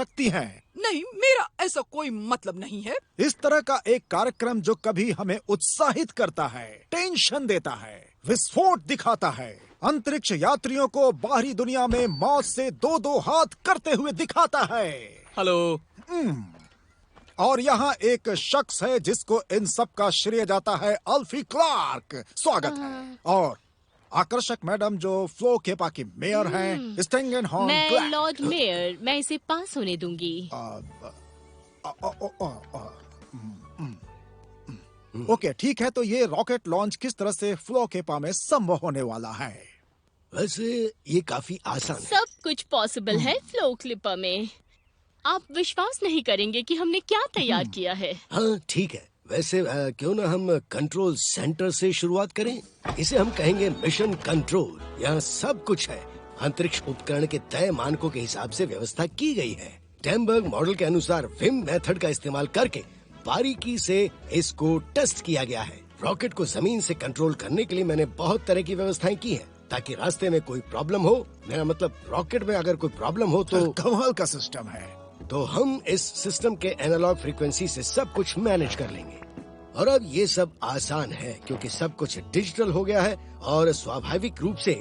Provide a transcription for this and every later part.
सकती हैं। नहीं, मेरा ऐसा कोई मतलब नहीं है। इस तरह का एक कार्यक्रम जो कभी हमें उत्साहित करता है, टेंशन देता है, विस्फोट दिखाता है, अंतरिक्ष यात्रियों को बाहरी दुनिया में मौत से दो दो हाथ करते हुए दिखाता है। हेलो। और यहाँ एक शख्स है जिसको इन सब का श्रेय जाता है, अल्फी क्लार्क। स्वागत है। और आकर्षक मैडम जो फ्लो केपा की मेयर हैं, स्टेंगनहॉर्न मैं क्लैर्क। लॉर्ड मेयर, मैं इसे पास होने दूंगी। ओके, ठीक है। तो ये रॉकेट लॉन्च किस तरह से फ्लो केपा में संभव होने वाला है? वैसे ये काफी आसान है। सब कुछ पॉसिबल है फ्लो क्लिपर में। आप विश्वास नहीं करेंगे कि हमने क्या तैयार किया है। हाँ ठीक है। वैसे क्यों ना हम कंट्रोल सेंटर से शुरुआत करें। इसे हम कहेंगे मिशन कंट्रोल। यहाँ सब कुछ है। अंतरिक्ष उपकरण के तय मानकों के हिसाब से व्यवस्था की गई है। टेम्बर्ग मॉडल के अनुसार विम मेथड का इस्तेमाल करके बारीकी से इसको टेस्ट किया गया है। रॉकेट को जमीन से कंट्रोल करने के लिए मैंने बहुत तरह की व्यवस्थाएं की हैं, ताकि रास्ते में कोई प्रॉब्लम हो, मेरा मतलब रॉकेट में अगर कोई प्रॉब्लम हो तो कमाल का सिस्टम है। तो हम इस सिस्टम के एनालॉग फ्रीक्वेंसी से सब कुछ मैनेज कर लेंगे। और अब ये सब आसान है क्योंकि सब कुछ डिजिटल हो गया है और स्वाभाविक रूप से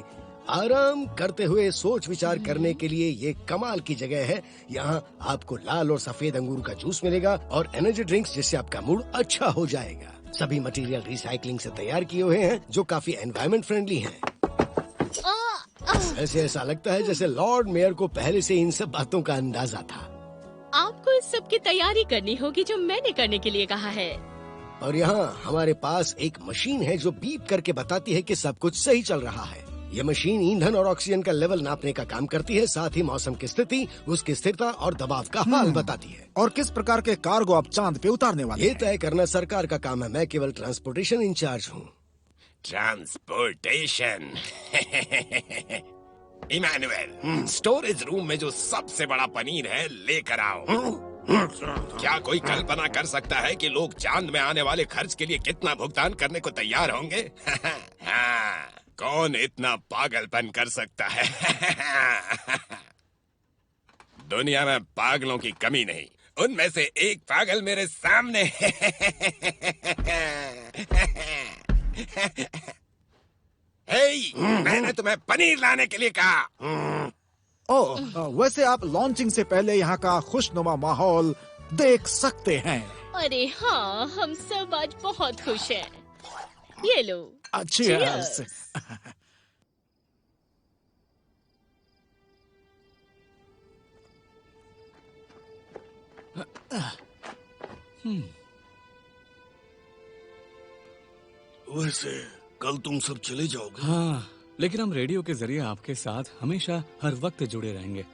आराम करते हुए सोच विचार करने के लिए ये कमाल की जगह है। यहाँ आपको लाल और सफेद अंगूर का जूस मिलेगा और एनर्जी ड्रिंक्स, जिससे आपका मूड अच्छा हो जाएगा। सभी मटेरियल रिसाइकलिंग से तैयार किए हुए हैं जो काफी एनवायरमेंट फ्रेंडली हैं। ऐसे ऐसा लगता है जैसे लॉर्ड मेयर को पहले से इन सब बातों का अंदाजा था। आपको इस सब की तैयारी करनी होगी जो मैंने करने के लिए कहा है। और यहाँ हमारे पास एक मशीन है जो बीप करके बताती है कि सब कुछ सही चल रहा है। ये मशीन ईंधन और ऑक्सीजन का लेवल नापने का काम करती है, साथ ही मौसम की स्थिति, उसकी स्थिरता और दबाव का हाल बताती है। और किस प्रकार के कार्गो आप चांद पे उतारने वाले ये हैं? तय करना सरकार का काम है। मैं केवल ट्रांसपोर्टेशन इंचार्ज हूँ। ट्रांसपोर्टेशन। इमैनुअल, स्टोरेज रूम में जो सबसे बड़ा पनीर है लेकर आओ। क्या कोई कल्पना कर सकता है कि लोग चांद में आने वाले खर्च के लिए कितना भुगतान करने को तैयार होंगे? हाँ, कौन इतना पागलपन कर सकता है? दुनिया में पागलों की कमी नहीं। उनमें से एक पागल मेरे सामने है। मैंने तुम्हें पनीर लाने के लिए कहा। वैसे आप लॉन्चिंग से पहले यहाँ का खुशनुमा माहौल देख सकते हैं। अरे हाँ, हम सब आज बहुत खुश हैं। ये लो। Cheers. वैसे कल तुम सब चले जाओगे? हाँ, लेकिन हम रेडियो के जरिए आपके साथ हमेशा हर वक्त जुड़े रहेंगे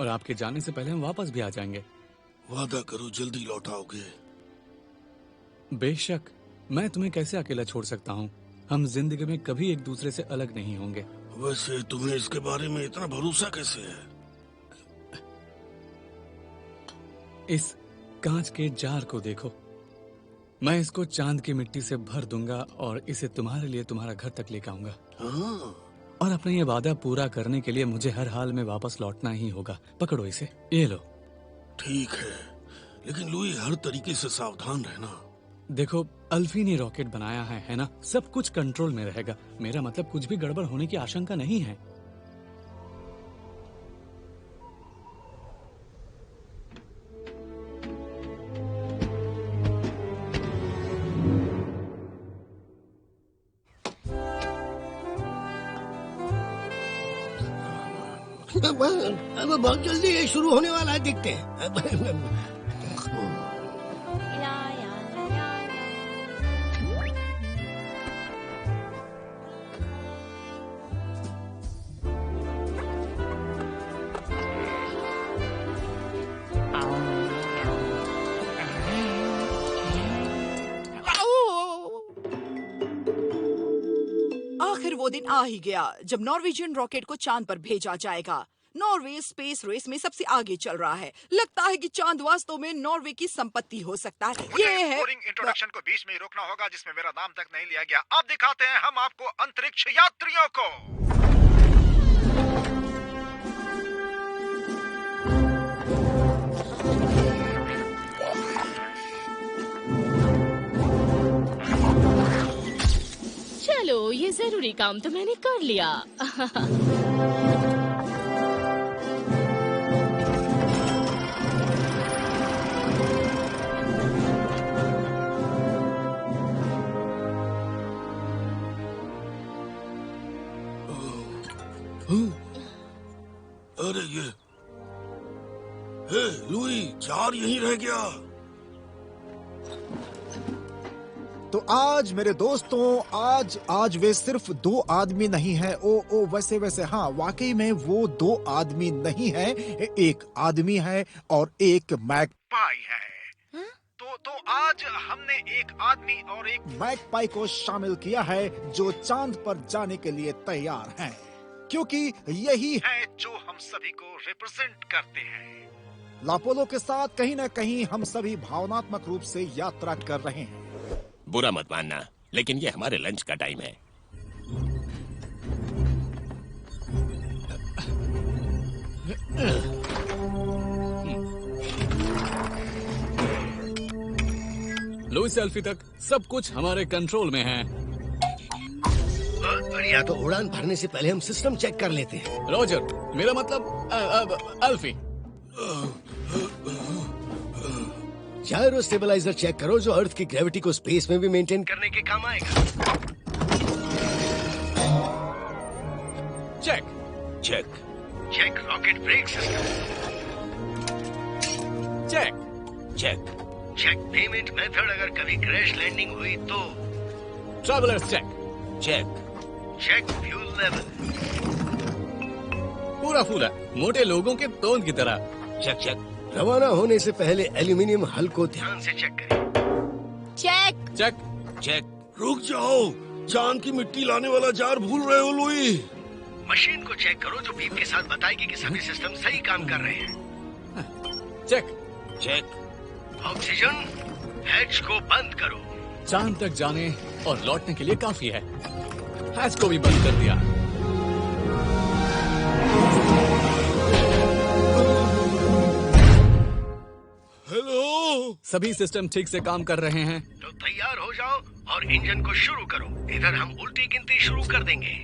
और आपके जाने से पहले हम वापस भी आ जाएंगे। वादा करो जल्दी लौट आओगे। बेशक, मैं तुम्हें कैसे अकेला छोड़ सकता हूँ। हम जिंदगी में कभी एक दूसरे से अलग नहीं होंगे। वैसे तुम्हें इसके बारे में इतना भरोसा कैसे है? इस कांच के जार को देखो। मैं इसको चांद की मिट्टी से भर दूंगा और इसे तुम्हारे लिए तुम्हारा घर तक लेकर आऊंगा। और अपना ये वादा पूरा करने के लिए मुझे हर हाल में वापस लौटना ही होगा। पकड़ो इसे, ये लो। ठीक है, लेकिन लुई हर तरीके से सावधान रहना। देखो, अल्फी ने रॉकेट बनाया है ना? सब कुछ कंट्रोल में रहेगा। मेरा मतलब कुछ भी गड़बड़ होने की आशंका नहीं है। अब बहुत जल्दी ये शुरू होने वाला है, देखते हैं। आखिर वो दिन आ ही गया जब नॉर्वेजियन रॉकेट को चांद पर भेजा जाएगा। नॉर्वे स्पेस रेस में सबसे आगे चल रहा है। लगता है कि चांद वास्तव में नॉर्वे की संपत्ति हो सकता है। ये है इंट्रोडक्शन को बीच में ही रोकना होगा जिसमें मेरा नाम तक नहीं लिया गया। अब दिखाते हैं हम आपको अंतरिक्ष यात्रियों को। जरूरी काम तो मैंने कर लिया। अरे ये, हे लुई, जार यहीं रह गया। तो आज मेरे दोस्तों, आज वे सिर्फ 2 आदमी नहीं है। वैसे हाँ, वाकई में वो 2 आदमी नहीं है, एक आदमी है और एक मैगपाई है। तो आज हमने एक आदमी और एक मैगपाई को शामिल किया है जो चांद पर जाने के लिए तैयार हैं, क्योंकि यही है जो हम सभी को रिप्रेजेंट करते हैं। लापोलो के साथ कहीं न कहीं हम सभी भावनात्मक रूप से यात्रा कर रहे हैं। बुरा मत मानना, लेकिन ये हमारे लंच का टाइम है। लुई से अल्फी तक सब कुछ हमारे कंट्रोल में है। बढ़िया, तो उड़ान भरने से पहले हम सिस्टम चेक कर लेते हैं। रॉजर, मेरा मतलब अल्फी। जायरो स्टेबलाइजर चेक करो जो अर्थ की ग्रेविटी को स्पेस में भी मेंटेन करने के काम आएगा। Check check check rocket brake system. Check check check payment method, अगर कभी क्रैश लैंडिंग हुई तो। Travellers cheque. Check check fuel level. पूरा फूल है, मोटे लोगों के तोंद की तरह। चेक चेक रवाना होने से पहले एल्यूमिनियम हल को ध्यान से चेक करें। चेक। Check check. रुक जाओ, चांद की मिट्टी लाने वाला जार भूल रहे हो लुई। मशीन को चेक करो जो बीप के साथ बताएगी कि सभी सिस्टम सही काम कर रहे हैं। Check check. ऑक्सीजन हैच को बंद करो। चांद तक जाने और लौटने के लिए काफी है। हैच को भी बंद कर दिया। हेलो, सभी सिस्टम ठीक से काम कर रहे हैं। तो तैयार हो जाओ और इंजन को शुरू करो। इधर हम उल्टी गिनती शुरू कर देंगे।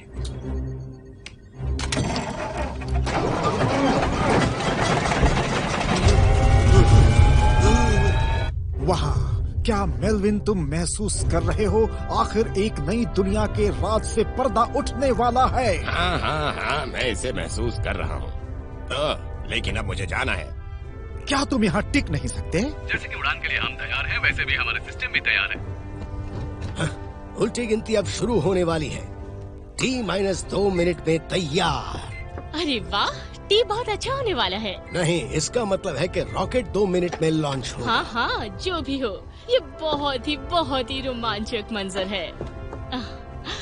वहाँ क्या मेलविन, तुम महसूस कर रहे हो आखिर एक नई दुनिया के राज से पर्दा उठने वाला है? हाँ, मैं इसे महसूस कर रहा हूँ। लेकिन अब मुझे जाना है। क्या तुम यहाँ टिक नहीं सकते? जैसे कि उड़ान के लिए हम तैयार हैं, वैसे भी हमारे सिस्टम भी तैयार है। उल्टी गिनती अब शुरू होने वाली है। T-2 मिनट में तैयार। अरे वाह, टी बहुत अच्छा होने वाला है। नहीं, इसका मतलब है कि रॉकेट 2 मिनट में लॉन्च हो। हाँ, जो भी हो, ये बहुत ही रोमांचक मंजर है।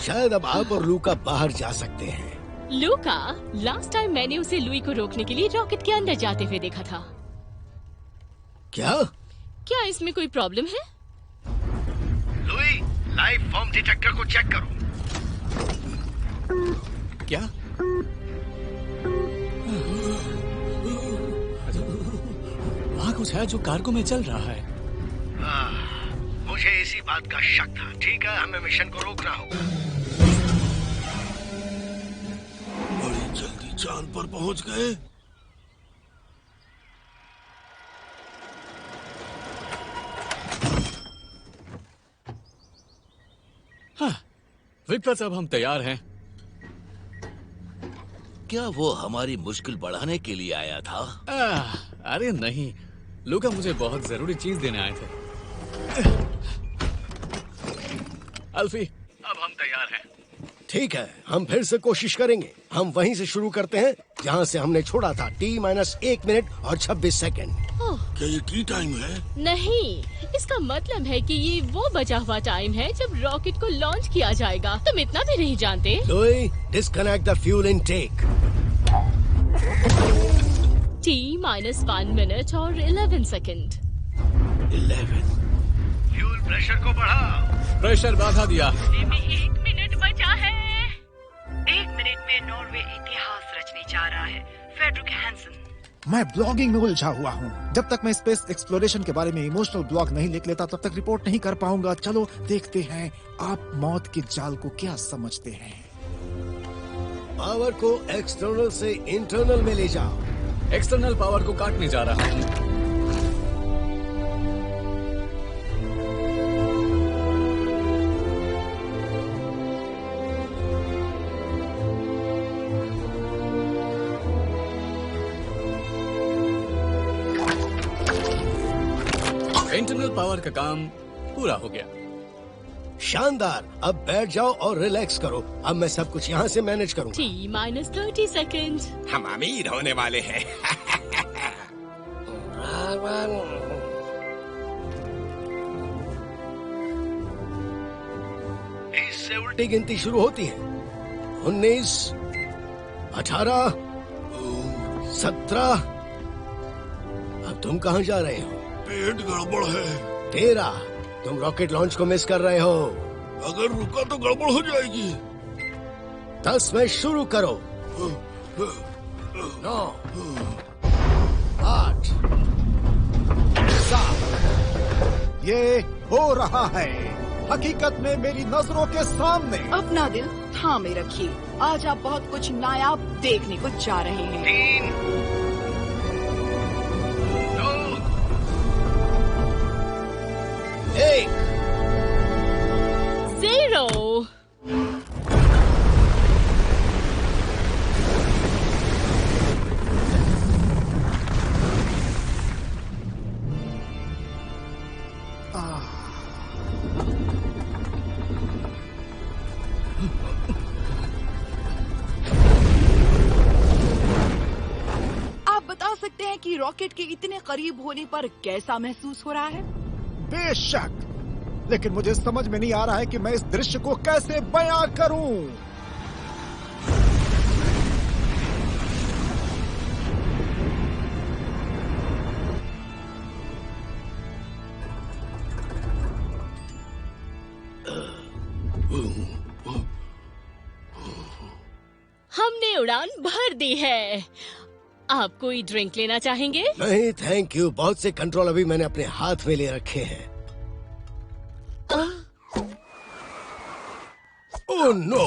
शायद अब आप और लूका बाहर जा सकते हैं। लूका, लास्ट टाइम मैंने उसे लुई को रोकने के लिए रॉकेट के अंदर जाते हुए देखा था। क्या इसमें कोई प्रॉब्लम है? लुई, लाइफ फॉर्म डिटेक्टर को चेक करो। क्या? वहाँ कुछ है जो कार्गो में चल रहा है। मुझे इसी बात का शक था। ठीक है, हमें मिशन को रोकना होगा। बड़ी जल्दी चांद पर पहुंच गए। हाँ, विक्रत, अब हम तैयार हैं। क्या वो हमारी मुश्किल बढ़ाने के लिए आया था? अरे नहीं, लूका मुझे बहुत जरूरी चीज देने आए थे। अल्फी, अब हम तैयार हैं। ठीक है, हम फिर से कोशिश करेंगे। हम वहीं से शुरू करते हैं जहाँ से हमने छोड़ा था। T-1 मिनट और 26 सेकंड। क्या ये की टाइम है? नहीं, इसका मतलब है कि ये वो बचा हुआ टाइम है जब रॉकेट को लॉन्च किया जाएगा। तुम इतना भी नहीं जानते? Louis, disconnect the fuel intake. T-1 minute और 11 सेकंड। 11। फ्यूल प्रेशर को बढ़ा। प्रेशर बाधा दिया। 1 मिनट बचा है। 1 मिनट में नॉर्वे इतिहास रचने जा रहा है। Frederick Hansen. मैं ब्लॉगिंग में उलझा हुआ हूँ। जब तक मैं स्पेस एक्सप्लोरेशन के बारे में इमोशनल ब्लॉग नहीं लिख लेता तब तक रिपोर्ट नहीं कर पाऊंगा। चलो देखते हैं आप मौत के जाल को क्या समझते हैं। पावर को एक्सटर्नल से इंटरनल में ले जाओ। एक्सटर्नल पावर को काटने जा रहा हूँ। इंटरनल पावर का काम पूरा हो गया। शानदार। अब बैठ जाओ और रिलैक्स करो। अब मैं सब कुछ यहाँ से मैनेज करूँगा। T-30 seconds। हम अमीर होने वाले हैं। इससे उल्टी गिनती शुरू होती है। 19, 18, 17। अब तुम कहाँ जा रहे हो? पेट गड़बड़ है। 13। तुम रॉकेट लॉन्च को मिस कर रहे हो। अगर रुका तो गड़बड़ हो जाएगी। 10 में शुरू करो। 9, 8, 7। ये हो रहा है हकीकत में मेरी नजरों के सामने। अपना दिल थामे रखिए, आज आप बहुत कुछ नायाब देखने को जा रहे हैं। 3, 2, 1। 0। आप बता सकते हैं कि रॉकेट के इतने करीब होने पर कैसा महसूस हो रहा है? बेशक, लेकिन मुझे समझ में नहीं आ रहा है कि मैं इस दृश्य को कैसे बयां करूं। हमने उड़ान भर दी है। आप कोई ड्रिंक लेना चाहेंगे? नहीं थैंक यू। बहुत से कंट्रोल अभी मैंने अपने हाथ में ले रखे हैं। Oh no!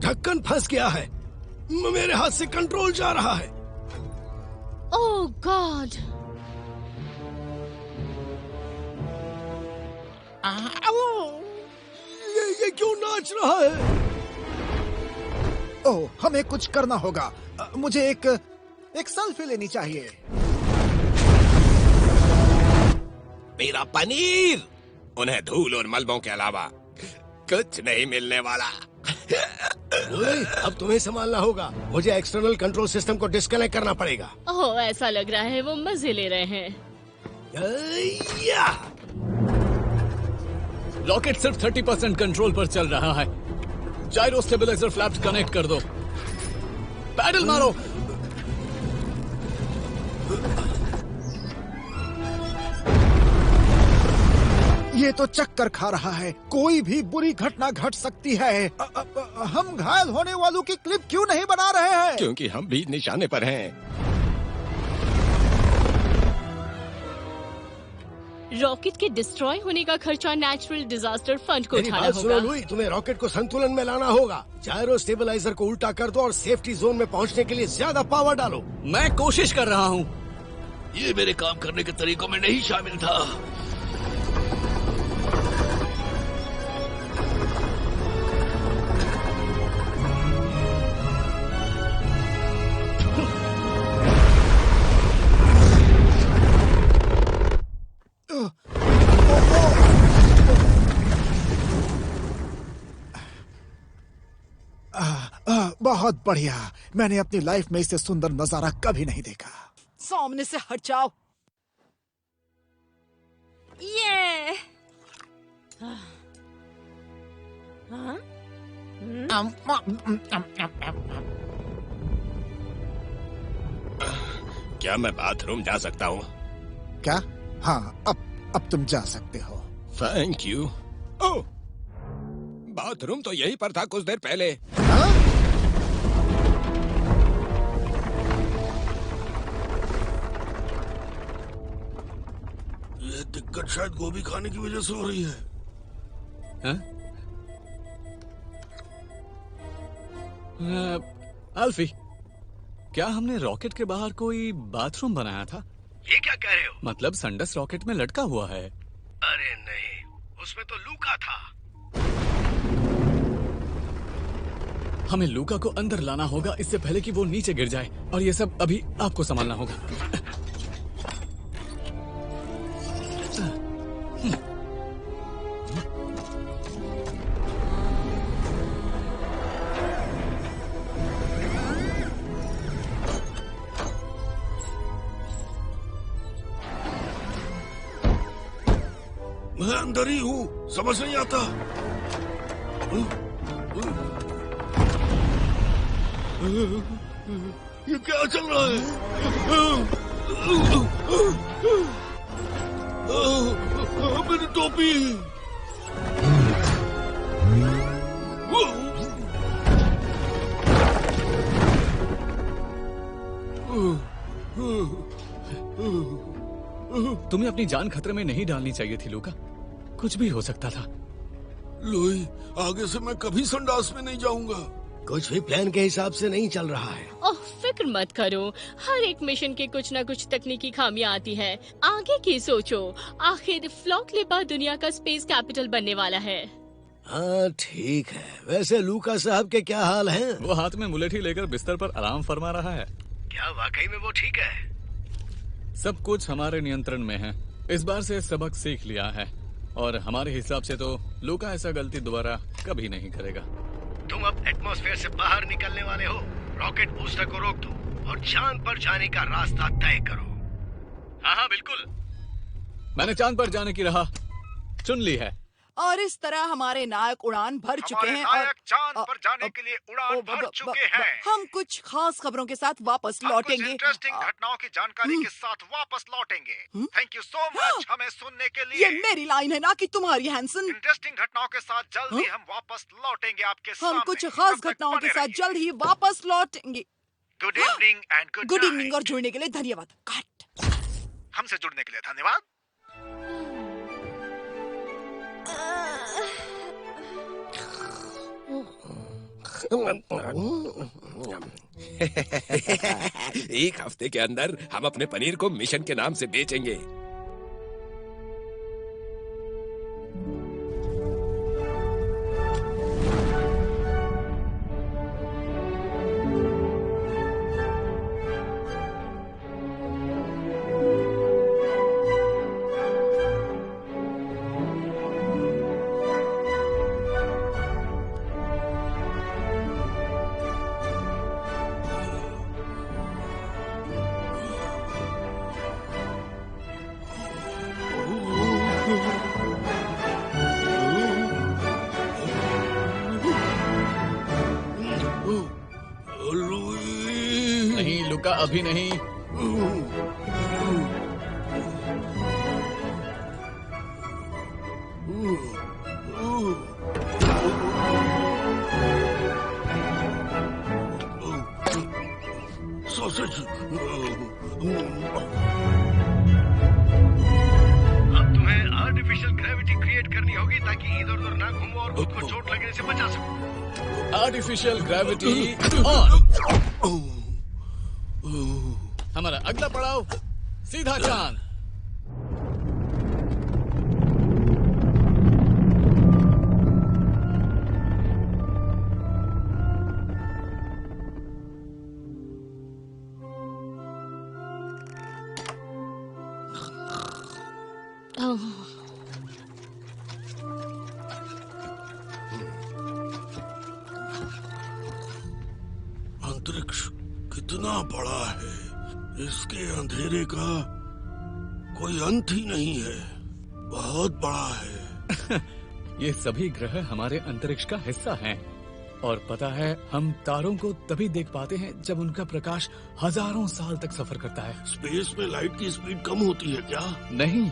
ढक्कन फंस गया है। मेरे हाथ से कंट्रोल जा रहा है। ओह गॉड! ये क्यों नाच रहा है? ओह, हमें कुछ करना होगा। मुझे एक सेल्फी लेनी चाहिए। मेरा पनीर! उन्हें धूल और मलबों के अलावा कुछ नहीं मिलने वाला। अब तुम्हें संभालना होगा। मुझे एक्सटर्नल कंट्रोल सिस्टम को डिस्कनेक्ट करना पड़ेगा। ओह, ऐसा लग रहा है वो मजे ले रहे हैं। रॉकेट सिर्फ 30% कंट्रोल पर चल रहा है। जायरो स्टेबलाइजर फ्लैप्स कनेक्ट कर दो। पैडल मारो। ये तो चक्कर खा रहा है। कोई भी बुरी घटना घट सकती है। हम घायल होने वालों की क्लिप क्यों नहीं बना रहे हैं? क्योंकि हम भी निशाने पर हैं। रॉकेट के डिस्ट्रॉय होने का खर्चा नेचुरल डिजास्टर फंड को मेरी उठाना बात सुनो होगा। लुई, तुम्हें रॉकेट को संतुलन में लाना होगा। जायरो स्टेबलाइजर को उल्टा कर दो और सेफ्टी जोन में पहुंचने के लिए ज्यादा पावर डालो। मैं कोशिश कर रहा हूँ। ये मेरे काम करने के तरीकों में नहीं शामिल था। बहुत बढ़िया। मैंने अपनी लाइफ में इससे सुंदर नजारा कभी नहीं देखा। सामने से हट जाओ। ये क्या मैं बाथरूम जा सकता हूँ? क्या? हाँ, अब तुम जा सकते हो। Thank you. ओह, बाथरूम तो यहीं पर था कुछ देर पहले। हाँ? ये दिक्कत शायद गोभी खाने की वजह से हो रही है। हाँ? अल्फी, क्या हमने रॉकेट के बाहर कोई बाथरूम बनाया था? ये क्या कह रहे हो? मतलब संडस रॉकेट में लटका हुआ है। अरे नहीं, उसमें तो लूका था। हमें लूका को अंदर लाना होगा इससे पहले कि वो नीचे गिर जाए, और ये सब अभी आपको संभालना होगा। मैं अंदर ही हूँ, समझ नहीं आता। ये क्या चल रहा है? मेरी टोपी। तुम्हें अपनी जान खतरे में नहीं डालनी चाहिए थी लूका, कुछ भी हो सकता था। लुई, आगे से मैं कभी संडास में नहीं जाऊंगा। कुछ भी प्लान के हिसाब से नहीं चल रहा है। ओह, फिक्र मत करो, हर एक मिशन के कुछ न कुछ तकनीकी खामियां आती है। आगे की सोचो, आखिर फ्लॉकलिपा दुनिया का स्पेस कैपिटल बनने वाला है। हाँ ठीक है, वैसे लूका साहब के क्या हाल हैं? वो हाथ में मुलेठी लेकर बिस्तर पर आराम फरमा रहा है। क्या वाकई में वो ठीक है? सब कुछ हमारे नियंत्रण में है। इस बार से सबक सीख लिया है, और हमारे हिसाब से तो लूका ऐसा गलती दोबारा कभी नहीं करेगा। तुम अब एटमॉस्फेयर से बाहर निकलने वाले हो। रॉकेट बूस्टर को रोक दो और चांद पर जाने का रास्ता तय करो। हाँ हाँ बिल्कुल, मैंने चांद पर जाने की राह चुन ली है। और इस तरह हमारे नायक उड़ान भर चुके हैं और चांद पर जाने के लिए उड़ान भर चुके हैं। हम कुछ खास खबरों के साथ वापस लौटेंगे। इंटरेस्टिंग घटनाओं की जानकारी के साथ वापस लौटेंगे। थैंक यू सो मच हमें सुनने के लिए। ये मेरी लाइन है ना कि तुम्हारी, हैंसन। इंटरेस्टिंग घटनाओं के साथ जल्द ही हम वापस लौटेंगे आपके सामने। हम कुछ खास घटनाओं के साथ जल्द ही वापस लौटेंगे। Good evening and good evening, और जुड़ने के लिए धन्यवाद। हमसे जुड़ने के लिए धन्यवाद। एक हफ्ते के अंदर हम अपने पनीर को मिशन के नाम से बेचेंगे। नहीं लुका, अभी नहीं। सॉसेज। अब तुम्हें आर्टिफिशियल ग्रेविटी क्रिएट करनी होगी ताकि इधर उधर ना घूमो और खुद को चोट लगने से बचा सको। Artificial gravity on. हमारा अगला पड़ाव सीधा चांद। अंतरिक्ष कितना बड़ा है, इसके अंधेरे का कोई अंत ही नहीं है, बहुत बड़ा है। ये सभी ग्रह हमारे अंतरिक्ष का हिस्सा हैं, और पता है हम तारों को तभी देख पाते हैं जब उनका प्रकाश हजारों साल तक सफर करता है। स्पेस में लाइट की स्पीड कम होती है क्या? नहीं,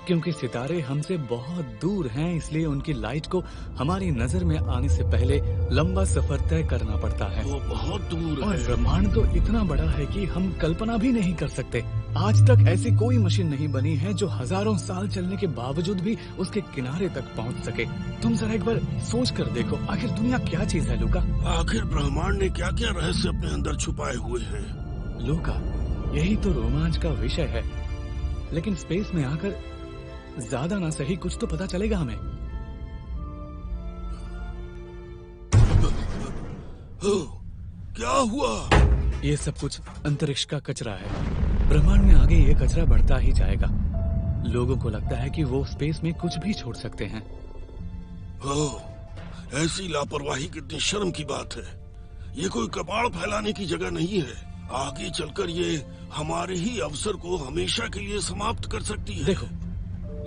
क्योंकि सितारे हमसे बहुत दूर हैं, इसलिए उनकी लाइट को हमारी नजर में आने से पहले लंबा सफर तय करना पड़ता है। वो बहुत दूर और है। ब्रह्मांड तो इतना बड़ा है कि हम कल्पना भी नहीं कर सकते। आज तक ऐसी कोई मशीन नहीं बनी है जो हजारों साल चलने के बावजूद भी उसके किनारे तक पहुंच सके। तुम जरा एक बार सोच कर देखो, आखिर दुनिया क्या चीज है लूका? आखिर ब्रह्मांड ने क्या क्या रहस्य अपने अंदर छुपाए हुए हैं? लूका, यही तो रोमांच का विषय है। लेकिन स्पेस में आकर ज्यादा ना सही कुछ तो पता चलेगा हमें। क्या हुआ? ये सब कुछ अंतरिक्ष का कचरा है। ब्रह्मांड में आगे ये कचरा बढ़ता ही जाएगा। लोगों को लगता है कि वो स्पेस में कुछ भी छोड़ सकते हैं। ऐसी लापरवाही कितनी शर्म की बात है। ये कोई कबाड़ फैलाने की जगह नहीं है। आगे चलकर ये हमारे ही अवसर को हमेशा के लिए समाप्त कर सकती है। देखो,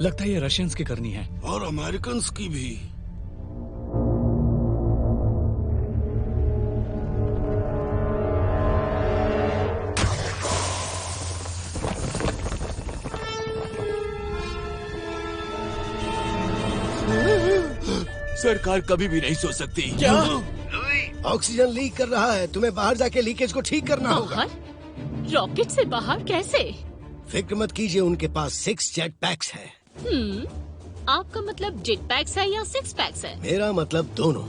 लगता है ये रशियंस की करनी है। और अमेरिकन की भी। सरकार कभी भी नहीं सोच सकती। क्या? ऑक्सीजन लीक कर रहा है, तुम्हें बाहर जाके लीकेज को ठीक करना होगा। बाहर? रॉकेट से बाहर कैसे? फिक्र मत कीजिए, उनके पास 6 जेट पैक्स है। आपका मतलब जेट पैक्स है या 6 पैक्स है? मेरा मतलब दोनों।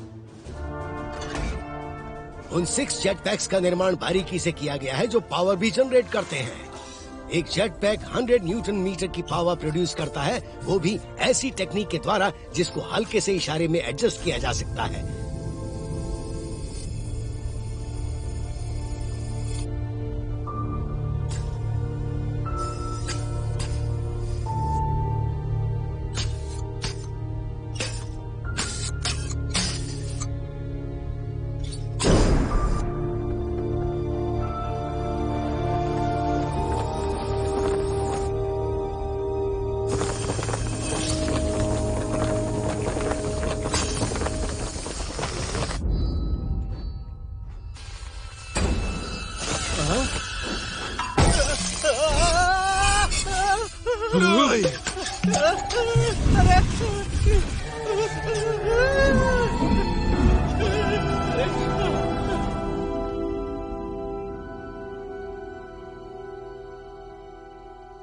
उन 6 जेट पैक्स का निर्माण बारीकी से किया गया है जो पावर भी जनरेट करते हैं। एक जेट पैक 100 न्यूटन मीटर की पावर प्रोड्यूस करता है, वो भी ऐसी टेक्निक के द्वारा जिसको हल्के से इशारे में एडजस्ट किया जा सकता है।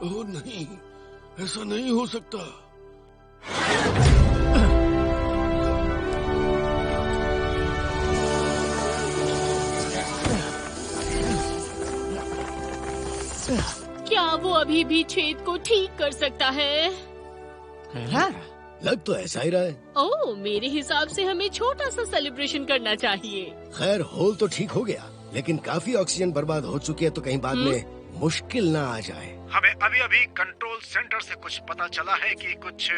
ओह नहीं, ऐसा नहीं हो सकता। क्या वो अभी भी छेद को ठीक कर सकता है? लग तो ऐसा ही रहा है। ओह, मेरे हिसाब से हमें छोटा सा सेलिब्रेशन करना चाहिए। खैर, होल तो ठीक हो गया, लेकिन काफी ऑक्सीजन बर्बाद हो चुकी है, तो कहीं बाद में मुश्किल ना आ जाए। हमें अभी अभी कंट्रोल सेंटर से कुछ पता चला है कि कुछ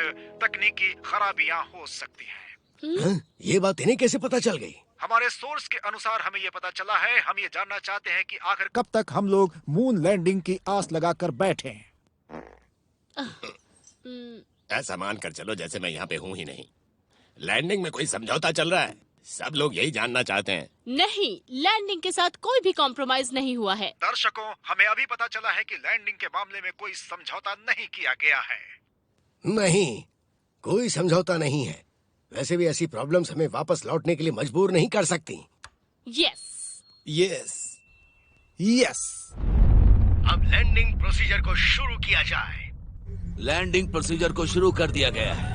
तकनीकी खराबियां हो सकती हैं। हाँ? ये बात इन्हें कैसे पता चल गई? हमारे सोर्स के अनुसार हमें ये पता चला है। हम ये जानना चाहते हैं कि आखिर कब तक हम लोग मून लैंडिंग की आस लगाकर बैठे हैं। ऐसा मान कर चलो जैसे मैं यहाँ पे हूँ ही नहीं। लैंडिंग में कोई समझौता चल रहा है। सब लोग यही जानना चाहते हैं। नहीं, लैंडिंग के साथ कोई भी कॉम्प्रोमाइज नहीं हुआ है। दर्शकों, हमें अभी पता चला है कि लैंडिंग के मामले में कोई समझौता नहीं किया गया है। नहीं, कोई समझौता नहीं है। वैसे भी ऐसी प्रॉब्लम्स हमें वापस लौटने के लिए मजबूर नहीं कर सकती। Yes yes yes. अब लैंडिंग प्रोसीजर को शुरू किया जाए। लैंडिंग प्रोसीजर को शुरू कर दिया गया है।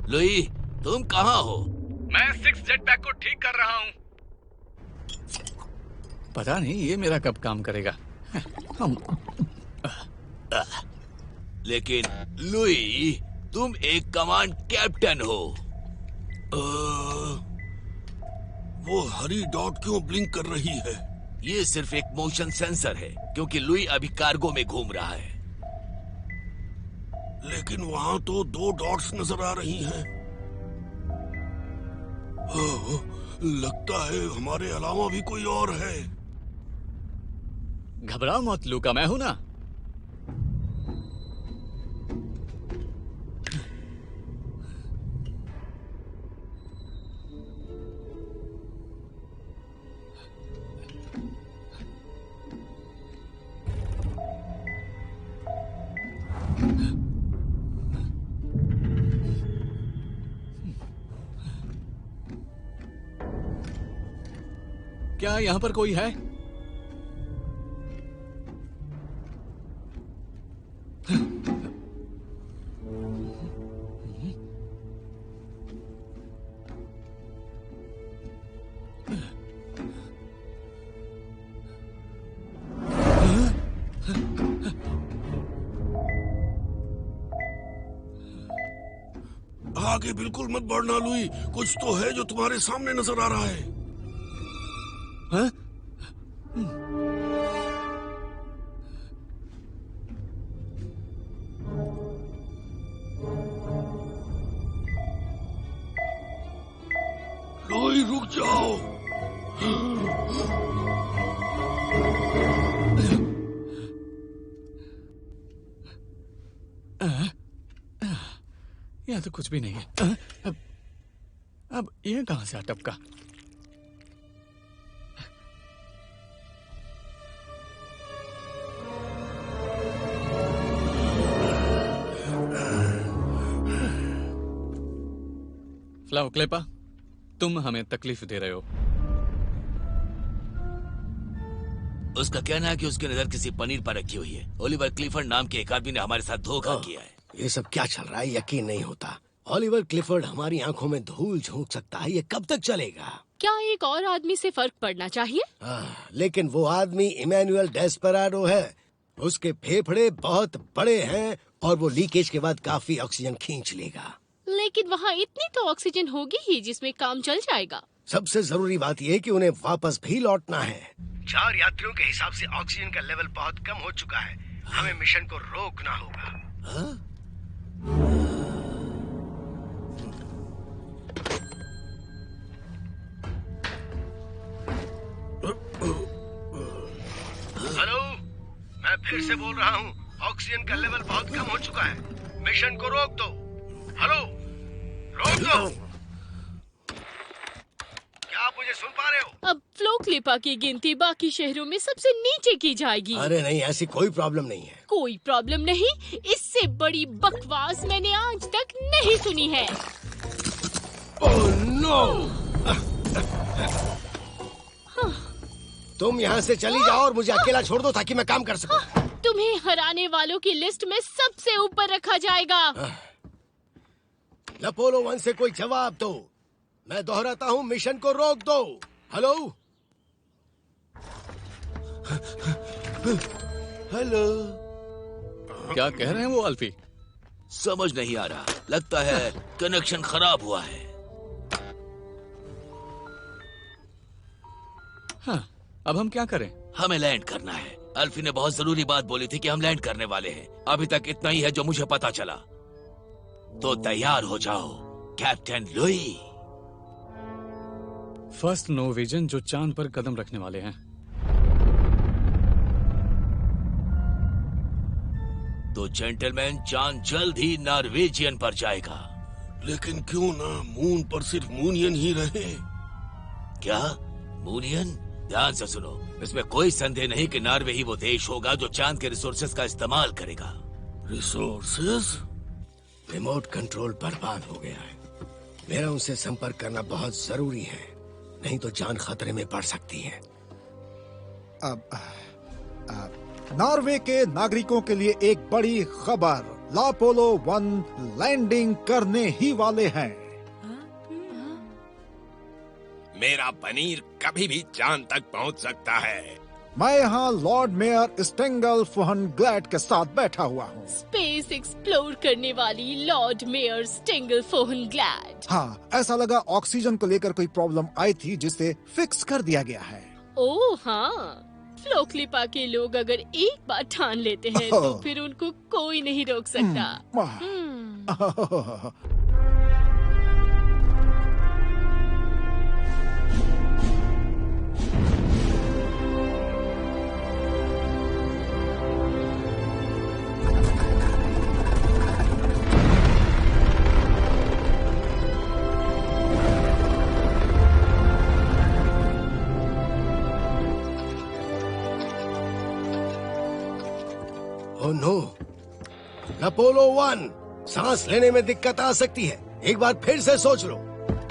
लुई, तुम कहाँ हो? मैं 6 जेट पैक को ठीक कर रहा हूँ। पता नहीं ये मेरा कब काम करेगा। हम लेकिन लुई, तुम एक कमांड कैप्टन हो। वो हरी डॉट क्यों ब्लिंक कर रही है? ये सिर्फ एक मोशन सेंसर है, क्योंकि लुई अभी कार्गो में घूम रहा है। लेकिन वहाँ तो 2 डॉट्स नजर आ रही हैं। लगता है हमारे अलावा भी कोई और है। घबराओ मत लूका, मैं हूं ना। क्या यहाँ पर कोई है? आगे बिल्कुल मत बढ़ना लुई, कुछ तो है जो तुम्हारे सामने नजर आ रहा है। हाँ? लुई रुक जाओ। यहाँ तो कुछ भी नहीं है। अब ये कहाँ से टपका? फ्लावर क्लेपा, तुम हमें तकलीफ दे रहे हो। उसका कहना है कि उसकी नजर किसी पनीर पर रखी हुई है। ओलिवर क्लिफर्ड नाम के एक आदमी ने हमारे साथ धोखा किया है। ये सब क्या चल रहा है, यकीन नहीं होता। ओलिवर क्लिफर्ड हमारी आंखों में धूल झोंक सकता है, ये कब तक चलेगा? क्या एक और आदमी से फर्क पड़ना चाहिए? लेकिन वो आदमी इमैनुअल डेस्पराडो है। उसके फेफड़े बहुत बड़े हैं और वो लीकेज के बाद काफी ऑक्सीजन खींच लेगा। लेकिन वहाँ इतनी तो ऑक्सीजन होगी ही जिसमें काम चल जाएगा। सबसे जरूरी बात यह है कि उन्हें वापस भी लौटना है। 4 यात्रियों के हिसाब से ऑक्सीजन का लेवल बहुत कम हो चुका है। हमें मिशन को रोकना होगा। हेलो, मैं फिर से बोल रहा हूँ, ऑक्सीजन का लेवल बहुत कम हो चुका है। मिशन को रोक दो। हेलो, रोक दो। क्या आप मुझे सुन पा रहे हो? अब फ्लो क्लिपा की गिनती बाकी शहरों में सबसे नीचे की जाएगी। अरे नहीं, ऐसी कोई प्रॉब्लम नहीं है। कोई प्रॉब्लम नहीं? इससे बड़ी बकवास मैंने आज तक नहीं सुनी है। Oh no! तुम यहाँ से चली जाओ और मुझे अकेला छोड़ दो ताकि मैं काम कर सकूं। तुम्हें हराने वालों की लिस्ट में सबसे ऊपर रखा जाएगा। अपोलो 1 से कोई जवाब दो। मैं दोहराता हूँ, मिशन को रोक दो। Hello, hello. क्या कह रहे हैं वो अल्फी? समझ नहीं आ रहा, लगता है कनेक्शन खराब हुआ है। हाँ, अब हम क्या करें? हमें लैंड करना है। अल्फी ने बहुत जरूरी बात बोली थी कि हम लैंड करने वाले हैं। अभी तक इतना ही है जो मुझे पता चला। तो तैयार हो जाओ कैप्टन लुई। फर्स्ट नॉर्वेजियन जो चांद पर कदम रखने वाले हैं। तो जेंटलमैन, चांद जल्द ही नॉर्वेजियन पर जाएगा। लेकिन क्यों ना मून पर सिर्फ मूनियन ही रहे? क्या मूनियन? ध्यान से सुनो, इसमें कोई संदेह नहीं कि नॉर्वे ही वो देश होगा जो चांद के रिसोर्सेज का इस्तेमाल करेगा। रिसोर्सेज? रिमोट कंट्रोल बर्बाद हो गया है। मेरा उनसे संपर्क करना बहुत जरूरी है, नहीं तो जान खतरे में पड़ सकती है। नॉर्वे के नागरिकों के लिए एक बड़ी खबर। अपोलो 1 लैंडिंग करने ही वाले हैं। मेरा पनीर कभी भी चांद तक पहुंच सकता है। मैं यहाँ लॉर्ड मेयर स्टेंगल फोहनग्लैड के साथ बैठा हुआ हूँ। स्पेस एक्सप्लोर करने वाली लॉर्ड मेयर स्टेंगल फोहनग्लैड। हाँ, ऐसा लगा ऑक्सीजन को लेकर कोई प्रॉब्लम आई थी जिसे फिक्स कर दिया गया है। ओह हाँ, फ्लो क्लिपा के लोग अगर एक बार ठान लेते हैं तो फिर उनको कोई नहीं रोक सकता। ओह नो, अपोलो 1, सांस लेने में दिक्कत आ सकती है। एक बार फिर से सोच लो।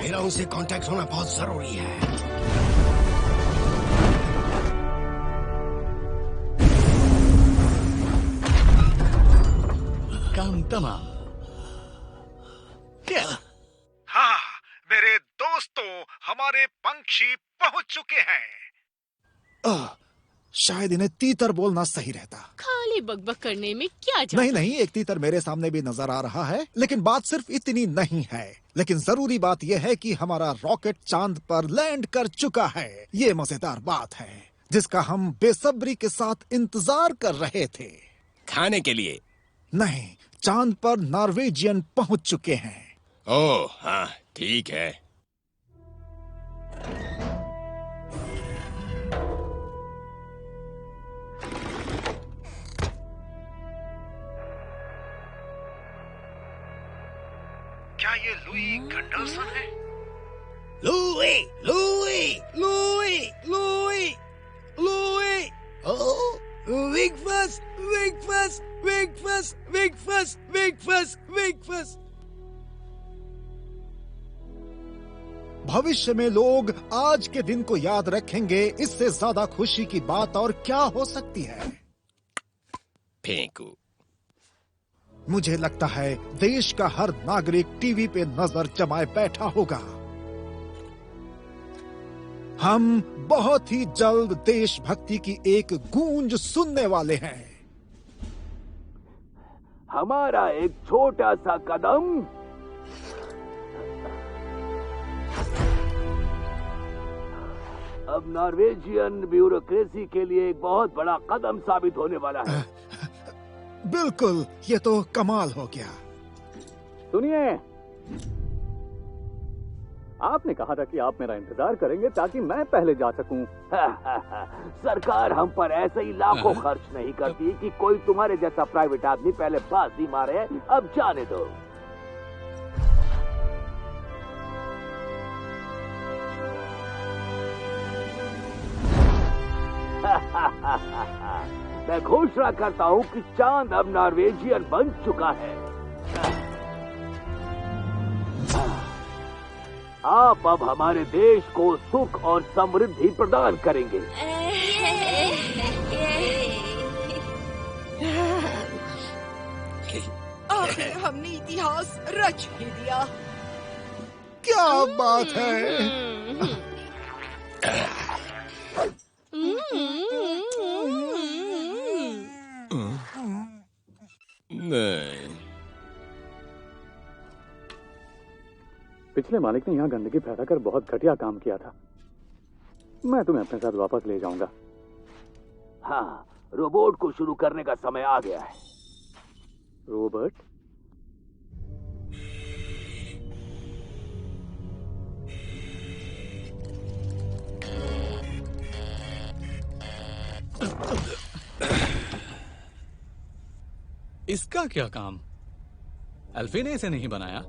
मेरा उनसे कांटेक्ट होना बहुत जरूरी है। तमाम। हाँ मेरे दोस्तों, हमारे पंछी पहुंच चुके हैं। शायद इन्हें तीतर बोलना सही रहता। खाली बकबक करने में क्या जाता? नहीं नहीं, एक तीतर मेरे सामने भी नजर आ रहा है, लेकिन बात सिर्फ इतनी नहीं है। लेकिन जरूरी बात यह है कि हमारा रॉकेट चांद पर लैंड कर चुका है। ये मजेदार बात है जिसका हम बेसब्री के साथ इंतजार कर रहे थे। खाने के लिए? नहीं, चांद पर नॉर्वेजियन पहुंच चुके हैं। ओह हाँ, ठीक है। क्या ये लुई गंडरसन है? Louis, Louis, Louis, Louis, Louis. ओह, Vigfus, Vigfus, Vigfus, Vigfus, Vigfus, Vigfus. भविष्य में लोग आज के दिन को याद रखेंगे। इससे ज्यादा खुशी की बात और क्या हो सकती है? फेंकू। मुझे लगता है देश का हर नागरिक टीवी पे नजर जमाए बैठा होगा। हम बहुत ही जल्द देशभक्ति की एक गूंज सुनने वाले हैं। हमारा एक छोटा सा कदम अब नॉर्वेजियन ब्यूरोक्रेसी के लिए एक बहुत बड़ा कदम साबित होने वाला है। बिल्कुल, ये तो कमाल हो गया। सुनिए, आपने कहा था कि आप मेरा इंतजार करेंगे ताकि मैं पहले जा सकूं। सरकार हम पर ऐसे ही लाखों खर्च नहीं करती कि कोई तुम्हारे जैसा प्राइवेट आदमी पहले बाजी मारे। अब जाने दो। मैं घोषणा करता हूं कि चांद अब नॉर्वेजियन बन चुका है। आप अब हमारे देश को सुख और समृद्धि प्रदान करेंगे। आखिर हमने इतिहास रच ही दिया। क्या बात है? नहीं। पिछले मालिक ने यहाँ गंदगी फैला कर बहुत घटिया काम किया था। मैं तुम्हें अपने साथ वापस ले जाऊंगा। हाँ, रोबोट को शुरू करने का समय आ गया है। रोबोट? इसका क्या काम? अल्फी ने इसे नहीं बनाया।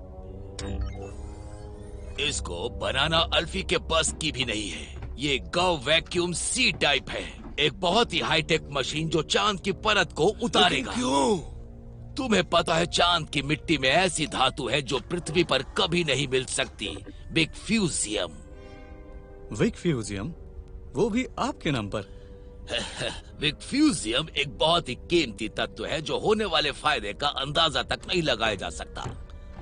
इसको बनाना अल्फी के बस की भी नहीं है। ये गव वैक्यूम सी टाइप है, एक बहुत ही हाईटेक मशीन जो चांद की परत को उतारेगा। क्यों? तुम्हें पता है चांद की मिट्टी में ऐसी धातु है जो पृथ्वी पर कभी नहीं मिल सकती, बिग फ्यूजियम। विग फ्यूजियम? वो भी आपके नाम पर? बिग फ्यूजियम एक बहुत ही कीमती तत्व है जो होने वाले फायदे का अंदाजा तक नहीं लगाया जा सकता।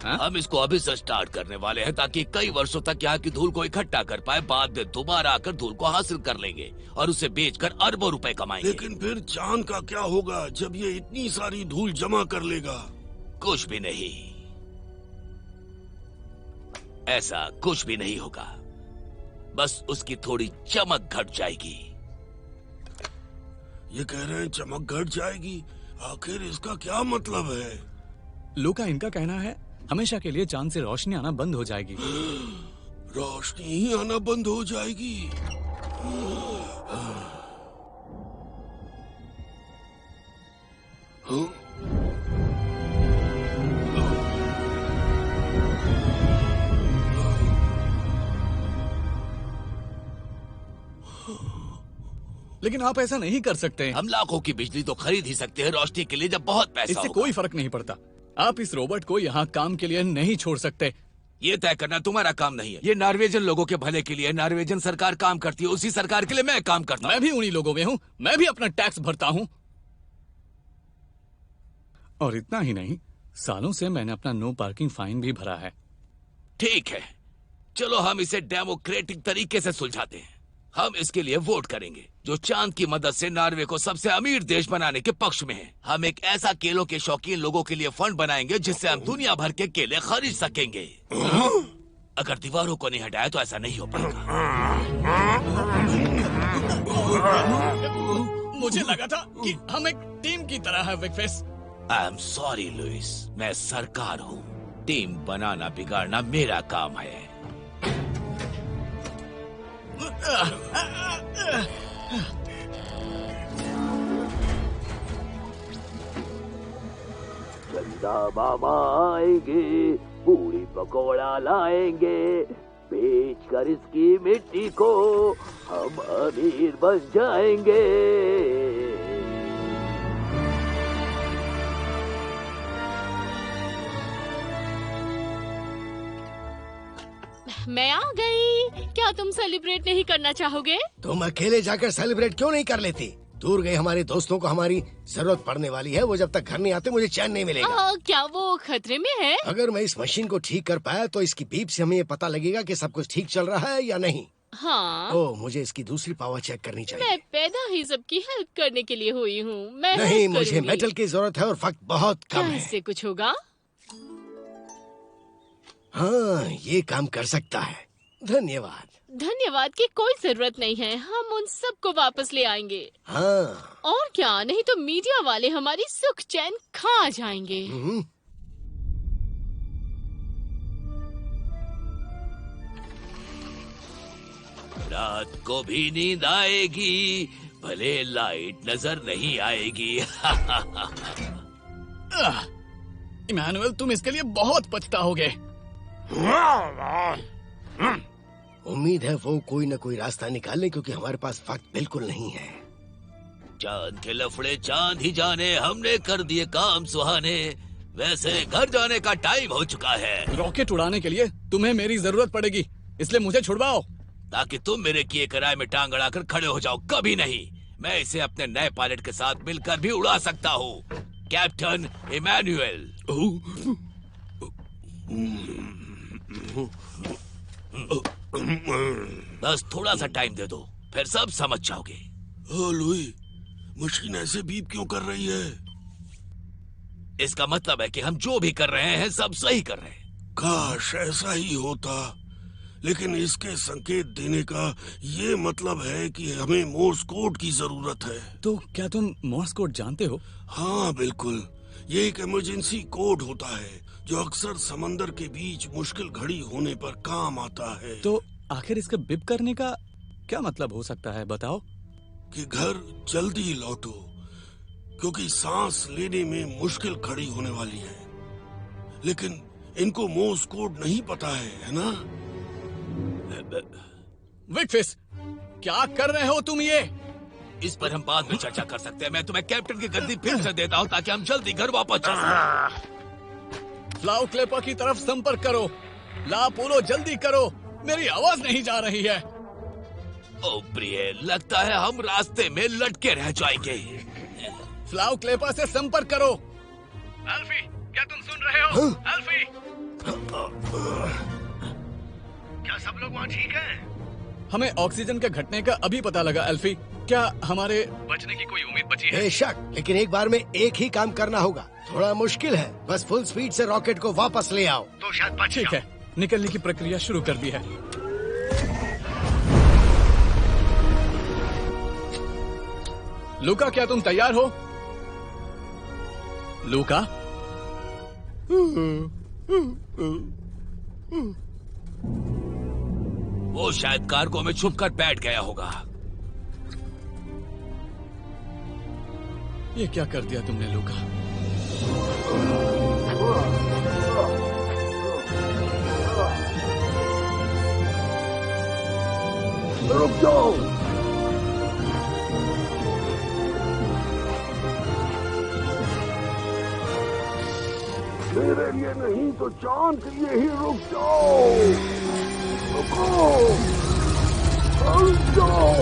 हम इसको अभी से स्टार्ट करने वाले हैं ताकि कई वर्षों तक यहाँ की धूल को इकट्ठा कर पाए। बाद में दोबारा आकर धूल को हासिल कर लेंगे और उसे बेचकर अरबों रुपए कमाएंगे। लेकिन फिर चांद का क्या होगा जब ये इतनी सारी धूल जमा कर लेगा? कुछ भी नहीं, ऐसा कुछ भी नहीं होगा। बस उसकी थोड़ी चमक घट जाएगी। ये कह रहे हैं चमक घट जाएगी, आखिर इसका क्या मतलब है? लूका, इनका कहना है हमेशा के लिए चांद से रोशनी आना बंद हो जाएगी। रोशनी ही आना बंद हो जाएगी? लेकिन आप ऐसा नहीं कर सकते। हम लाखों की बिजली तो खरीद ही सकते हैं रोशनी के लिए जब बहुत पैसा इससे होगा। कोई फर्क नहीं पड़ता। आप इस रोबोट को यहाँ काम के लिए नहीं छोड़ सकते। ये तय करना तुम्हारा काम नहीं है। ये नॉर्वेजियन लोगों के भले के लिए नॉर्वेजियन सरकार काम करती है, उसी सरकार के लिए मैं काम करता हूँ। मैं भी उन्हीं लोगों में हूँ, मैं भी अपना टैक्स भरता हूँ। और इतना ही नहीं, सालों से मैंने अपना नो पार्किंग फाइन भी भरा है। ठीक है, चलो हम इसे डेमोक्रेटिक तरीके से सुलझाते हैं। हम इसके लिए वोट करेंगे जो चांद की मदद से नॉर्वे को सबसे अमीर देश बनाने के पक्ष में है। हम एक ऐसा केलों के शौकीन लोगों के लिए फंड बनाएंगे जिससे हम दुनिया भर के केले खरीद सकेंगे। अगर दीवारों को नहीं हटाया तो ऐसा नहीं हो पाएगा। मुझे लगा था कि हम एक टीम की तरह है विगफिश। आई एम सॉरी लुइस, मैं सरकार हूँ। टीम बनाना बिगाड़ना मेरा काम है। चंदा मामा आएंगे, पूरी पकौड़ा लाएंगे, बेच कर इसकी मिट्टी को हम अमीर बन जाएंगे। मैं आ गई। क्या तुम सेलिब्रेट नहीं करना चाहोगे? तुम अकेले जाकर सेलिब्रेट क्यों नहीं कर लेती? दूर गए हमारे दोस्तों को हमारी जरूरत पड़ने वाली है। वो जब तक घर नहीं आते मुझे चैन नहीं मिलेगा। क्या वो खतरे में है? अगर मैं इस मशीन को ठीक कर पाया तो इसकी बीप से हमें ये पता लगेगा कि सब कुछ ठीक चल रहा है या नहीं। हाँ। ओह, मुझे इसकी दूसरी पावर चेक करनी चाहिए। मैं पैदा ही सबकी हेल्प करने के लिए हुई हूँ। मैं नहीं, मुझे मेटल की जरूरत है और वक्त बहुत कम है। इससे कुछ होगा? हाँ, ये काम कर सकता है। धन्यवाद। धन्यवाद की कोई जरूरत नहीं है। हम उन सबको वापस ले आएंगे। हाँ। और क्या, नहीं तो मीडिया वाले हमारी सुख चैन खा जाएंगे। रात को भी नींद आएगी, भले लाइट नजर नहीं आएगी। इमैनुअल, तुम इसके लिए बहुत पछताओगे। उम्मीद है वो कोई न कोई रास्ता निकाले, क्योंकि हमारे पास वक्त बिल्कुल नहीं है। चांद के लफड़े चांद ही जाने, हमने कर दिए काम सुहाने। वैसे घर जाने का टाइम हो चुका है। रॉकेट उड़ाने के लिए तुम्हें मेरी जरूरत पड़ेगी, इसलिए मुझे छुड़वाओ। ताकि तुम मेरे किए किराए में टांग अड़ाकर खड़े हो जाओ। कभी नहीं। मैं इसे अपने नए पायलट के साथ मिलकर भी उड़ा सकता हूँ, कैप्टन इमैनुअल। बस थोड़ा सा टाइम दे दो, फिर सब समझ जाओगे। लुई, मशीन ऐसे बीप क्यों कर रही है? इसका मतलब है कि हम जो भी कर रहे हैं सब सही कर रहे हैं। काश ऐसा ही होता, लेकिन इसके संकेत देने का ये मतलब है कि हमें मोर्स कोड की जरूरत है। तो क्या तुम मोर्स कोड जानते हो? हाँ बिल्कुल, ये एक इमरजेंसी कोड होता है जो अक्सर समंदर के बीच मुश्किल घड़ी होने पर काम आता है। तो आखिर इसका बिप करने का क्या मतलब हो सकता है, बताओ? कि घर जल्दी लौटो, क्योंकि सांस लेने में मुश्किल खड़ी होने वाली है। लेकिन इनको मोर्स कोड नहीं पता है ना? विगफिश, क्या कर रहे हो तुम ये? इस पर हम बाद में चर्चा कर सकते हैं। मैं तुम्हें कैप्टन की गद्दी फिर से देता हूँ ताकि हम जल्दी घर वापस जा सकें। फ्लाउ क्लेपर की तरफ संपर्क करो। ला पोलो, जल्दी करो, मेरी आवाज नहीं जा रही है। ओ प्रिय, लगता है हम रास्ते में लटके रह जाएंगे। फ्लाउ क्लेपर से संपर्क करो। अल्फी, क्या तुम सुन रहे हो? अल्फी, क्या सब लोग वहाँ ठीक हैं? हमें ऑक्सीजन के घटने का अभी पता लगा। अल्फी, क्या हमारे बचने की कोई उम्मीद बची है? बेशक, लेकिन एक बार में एक ही काम करना होगा। थोड़ा मुश्किल है, बस फुल स्पीड से रॉकेट को वापस ले आओ। तो शायद बच ठीक है, निकलने की प्रक्रिया शुरू कर दी है। लूका, क्या तुम तैयार हो? लूका? वो शायद कार्गो में छुपकर बैठ गया होगा। ये क्या कर दिया तुमने लूका? रुक जाओ। मेरे लिए नहीं तो चांद के लिए ही रुक जाओ। रुको, रुक जाओ।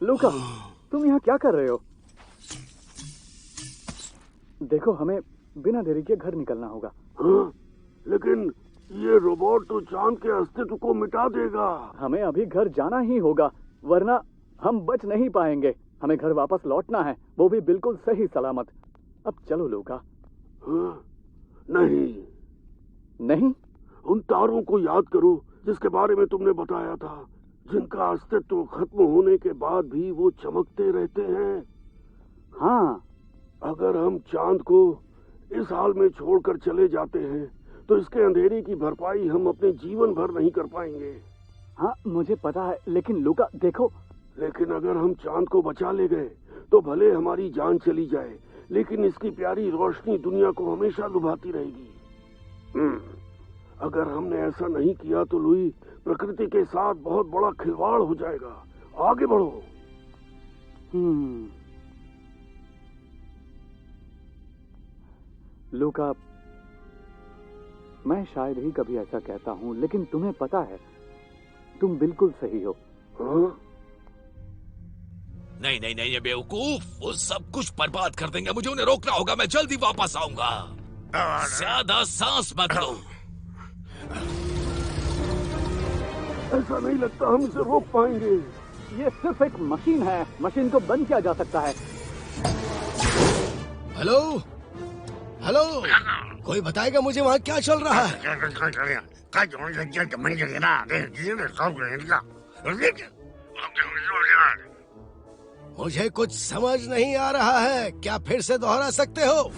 लूका, तुम यहाँ क्या कर रहे हो? देखो, हमें बिना देरी के घर निकलना होगा। हाँ, लेकिन ये रोबोट तो चांद के अस्तित्व को मिटा देगा। हमें अभी घर जाना ही होगा, वरना हम बच नहीं पाएंगे। हमें घर वापस लौटना है, वो भी बिल्कुल सही सलामत। अब चलो लूका। हाँ, नहीं नहीं, उन तारों को याद करो जिसके बारे में तुमने बताया था, जिनका अस्तित्व खत्म होने के बाद भी वो चमकते रहते हैं। हाँ, अगर हम चांद को इस हाल में छोड़कर चले जाते हैं तो इसके अंधेरे की भरपाई हम अपने जीवन भर नहीं कर पाएंगे। हाँ मुझे पता है, लेकिन लूका देखो। लेकिन अगर हम चांद को बचा ले गए तो भले हमारी जान चली जाए, लेकिन इसकी प्यारी रोशनी दुनिया को हमेशा लुभाती रहेगी। अगर हमने ऐसा नहीं किया तो लुई, प्रकृति के साथ बहुत बड़ा खिलवाड़ हो जाएगा। आगे बढ़ो। लूका, मैं शायद ही कभी ऐसा कहता हूँ, लेकिन तुम्हें पता है तुम बिल्कुल सही हो। हाँ? नहीं नहीं नहीं, ये बेवकूफ, वो सब कुछ बर्बाद कर देंगे। मुझे उन्हें रोकना होगा। मैं जल्दी वापस आऊंगा। ज्यादा सांस मत लो। ऐसा नहीं लगता हम इसे रोक पाएंगे। ये सिर्फ एक मशीन है, मशीन को बंद किया जा सकता है। हेलो हेलो, कोई बताएगा मुझे वहाँ क्या चल रहा है? मुझे कुछ समझ नहीं आ रहा है, क्या फिर से दोहरा सकते हो?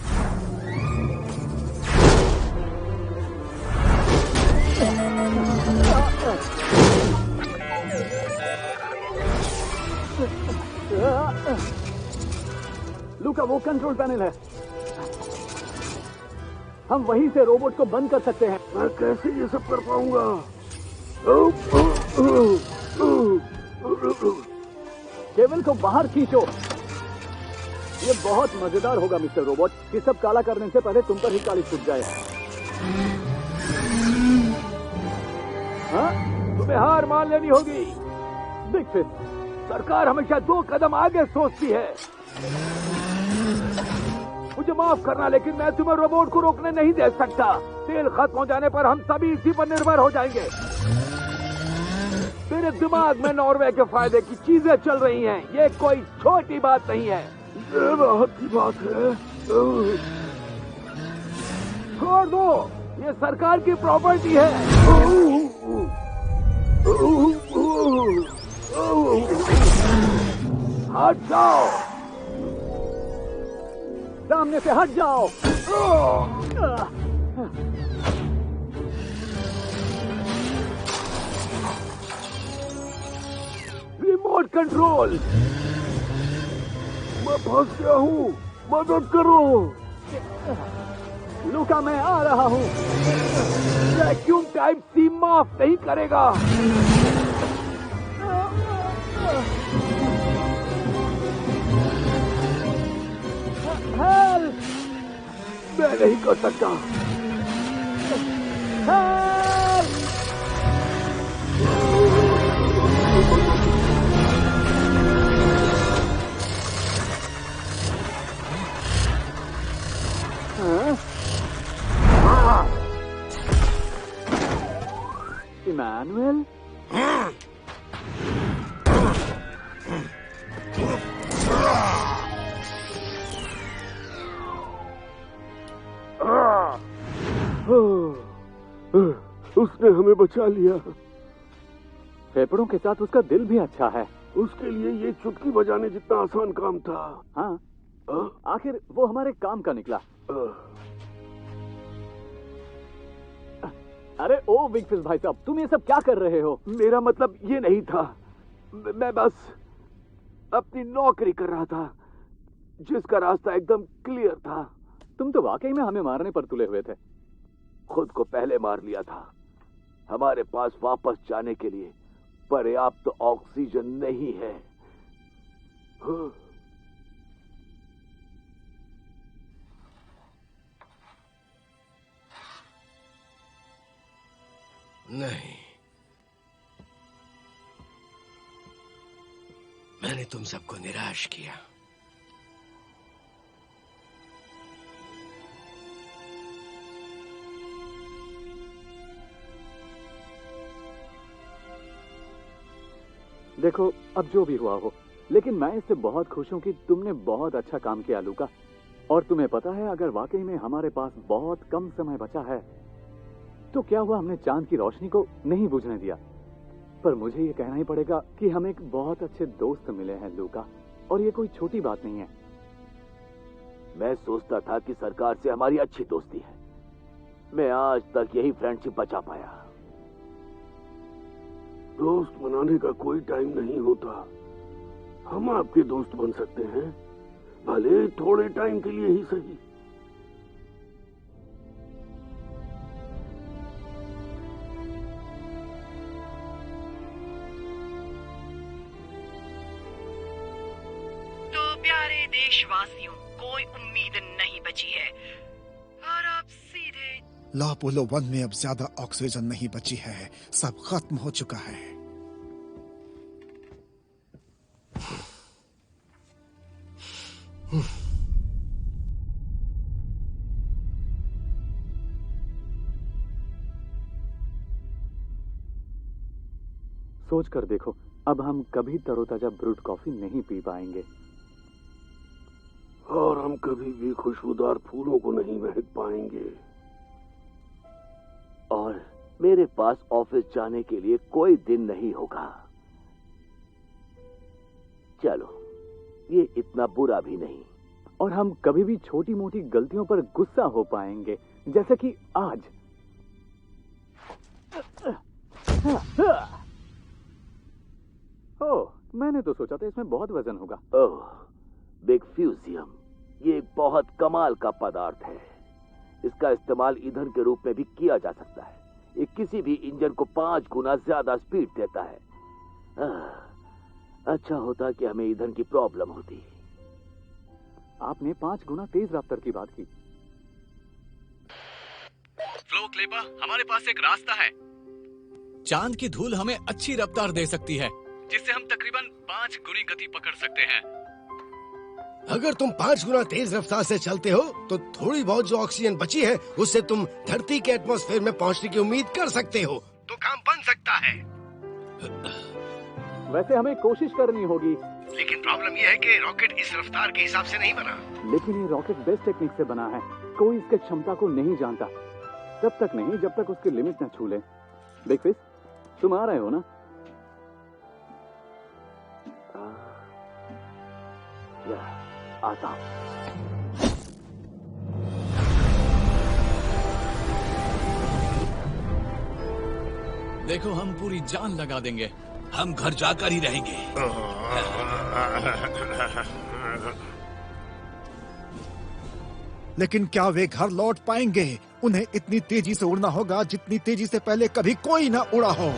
लूका, वो कंट्रोल पैनल है, हम वहीं से रोबोट को बंद कर सकते हैं। मैं कैसे ये सब कर पाऊंगा? केबल को बाहर खींचो। ये बहुत मजेदार होगा मिस्टर रोबोट। ये सब काला करने से पहले तुम पर ही काली छूट जाए। हाँ? तुम्हें हार मान लेनी होगी। बिग फिश, सरकार हमेशा 2 कदम आगे सोचती है। मुझे माफ करना, लेकिन मैं तुम्हें रोबोट को रोकने नहीं दे सकता। तेल खत्म हो जाने पर हम सभी इसी पर निर्भर हो जाएंगे। मेरे दिमाग में नॉर्वे के फायदे की चीजें चल रही हैं। ये कोई छोटी बात नहीं है। ये राहत की बात है। छोड़ दो, ये सरकार की प्रॉपर्टी है। हट जाओ, सामने से हट जाओ। Remote control. मैं फंस गया हूँ, मदद करो। लूका, मैं आ रहा हूँ। वैक्यूम टाइप सी माफ नहीं करेगा। हेल्प! मैं नहीं कर सकता। हेल्प! इमैनुअल? उसने हमें बचा लिया। फेफड़ों के साथ उसका दिल भी अच्छा है। उसके लिए ये चुटकी बजाने जितना आसान काम था। हाँ, आखिर वो हमारे काम का निकला। अरे ओ बिग फिश भाई साहब, तुम ये सब क्या कर रहे हो? मेरा मतलब ये नहीं था। मैं बस अपनी नौकरी कर रहा था, जिसका रास्ता एकदम क्लियर था। तुम तो वाकई में हमें मारने पर तुले हुए थे। खुद को पहले मार लिया था। हमारे पास वापस जाने के लिए पर्याप्त ऑक्सीजन नहीं है। नहीं, मैंने तुम सबको निराश किया। देखो, अब जो भी हुआ हो, लेकिन मैं इससे बहुत खुश हूं कि तुमने बहुत अच्छा काम किया लूका। और तुम्हें पता है, अगर वाकई में हमारे पास बहुत कम समय बचा है तो क्या हुआ हमने चांद की रोशनी को नहीं बुझने दिया। पर मुझे ये कहना ही पड़ेगा कि हम एक बहुत अच्छे दोस्त मिले हैं लूका, और ये कोई छोटी बात नहीं है। मैं सोचता था कि सरकार से हमारी अच्छी दोस्ती है। मैं आज तक यही फ्रेंडशिप बचा पाया। दोस्त बनाने का कोई टाइम नहीं होता। हम आपके दोस्त बन सकते हैं, भले थोड़े टाइम के लिए ही सही। तो प्यारे देशवासियों, कोई उम्मीद नहीं बची है और आप सीधे लापोलो 1 में अब ज्यादा ऑक्सीजन नहीं बची है, सब खत्म हो चुका है। सोच कर देखो, अब हम कभी तरोताजा ब्रूड कॉफी नहीं पी पाएंगे। और हम कभी भी खुशबूदार फूलों को नहीं महक पाएंगे। और मेरे पास ऑफिस जाने के लिए कोई दिन नहीं होगा। चलो, ये इतना बुरा भी नहीं। और हम कभी भी छोटी मोटी गलतियों पर गुस्सा हो पाएंगे, जैसे कि आज। ओह, मैंने तो सोचा था इसमें बहुत वजन होगा। ओह, बिग फ्यूजियम, ये एक बहुत कमाल का पदार्थ है। इसका इस्तेमाल ईंधन के रूप में भी किया जा सकता है। ये किसी भी इंजन को 5 गुना ज्यादा स्पीड देता है। अच्छा होता कि हमें ईंधन की प्रॉब्लम होती। आपने 5 गुना तेज रफ्तार की बात की। फ्लो क्लेपर, हमारे पास एक रास्ता है। चांद की धूल हमें अच्छी रफ्तार दे सकती है, जिससे हम तकरीबन 5 गुनी गति पकड़ सकते हैं। अगर तुम 5 गुना तेज रफ्तार से चलते हो तो थोड़ी बहुत जो ऑक्सीजन बची है उससे तुम धरती के एटमॉस्फेयर में पहुंचने की उम्मीद कर सकते हो। तो काम बन सकता है। वैसे हमें कोशिश करनी होगी। लेकिन प्रॉब्लम यह है कि रॉकेट इस रफ्तार के हिसाब से नहीं बना। लेकिन ये रॉकेट बेस्ट टेक्निक से बना है। कोई इसके क्षमता को नहीं जानता, तब तक नहीं जब तक उसकी लिमिट न छू ले। बिग फिश, तुम आ रहे हो ना? आता हूं। देखो, हम पूरी जान लगा देंगे। हम घर जाकर ही रहेंगे। लेकिन क्या वे घर लौट पाएंगे? उन्हें इतनी तेजी से उड़ना होगा जितनी तेजी से पहले कभी कोई ना उड़ा हो।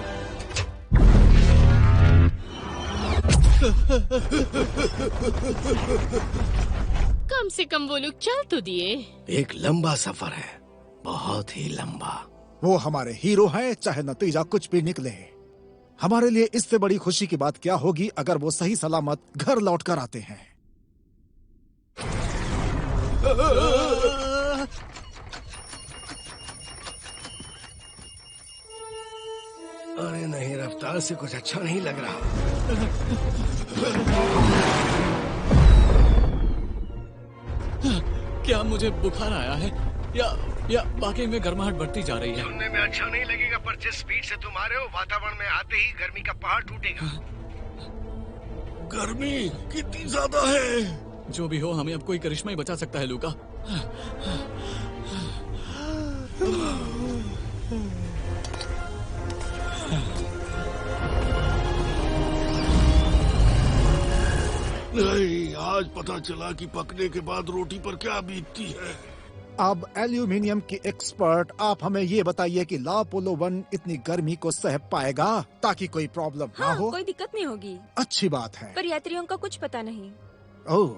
कम से कम वो लोग चल तो दिए। एक लंबा सफर है, बहुत ही लंबा। वो हमारे हीरो हैं, चाहे नतीजा कुछ भी निकले। हमारे लिए इससे बड़ी खुशी की बात क्या होगी अगर वो सही सलामत घर लौट कर आते हैं। अरे नहीं, रफ्तार से कुछ अच्छा नहीं लग रहा। क्या मुझे बुखार आया है या वाकई में गर्माहट बढ़ती जा रही है? सुनने में अच्छा नहीं लगेगा, पर जिस स्पीड से तुम आ रहे हो, वातावरण में आते ही गर्मी का पहाड़ टूटेगा। गर्मी कितनी ज्यादा है। जो भी हो, हमें अब कोई करिश्मा ही बचा सकता है लूका। नहीं, आज पता चला कि पकने के बाद रोटी पर क्या बीतती है। अब एल्यूमिनियम की एक्सपर्ट, आप हमें ये बताइए कि लापोलो 1 इतनी गर्मी को सह पाएगा ताकि कोई प्रॉब्लम ना हो। कोई दिक्कत नहीं होगी। अच्छी बात है। पर यात्रियों का कुछ पता नहीं। ओह,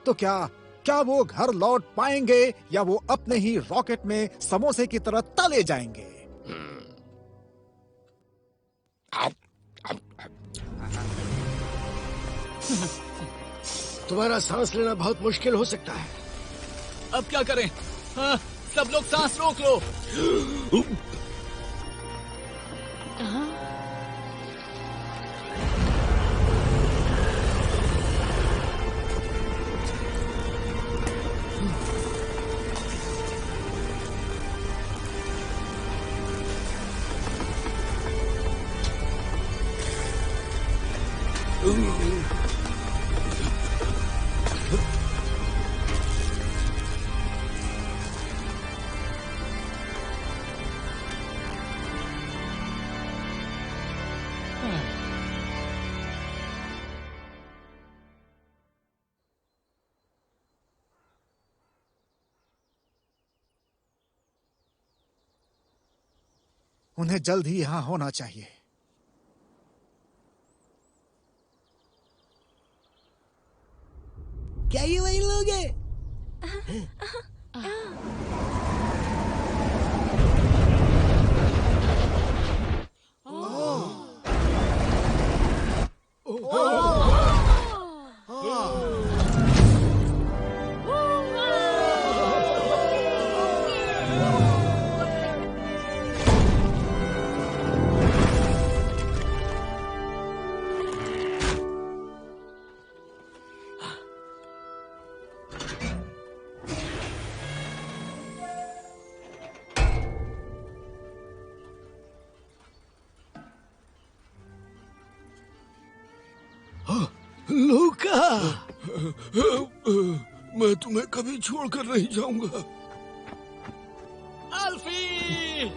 तो क्या वो घर लौट पाएंगे या वो अपने ही रॉकेट में समोसे की तरह तले जाएंगे? तुम्हारा सांस लेना बहुत मुश्किल हो सकता है। अब क्या करें? हाँ, सब लोग सांस रोक लो। उन्हें जल्द ही यहां होना चाहिए। क्या ये वही लोग हैं? लूका, मैं तुम्हें कभी छोड़कर नहीं जाऊंगा। अल्फी!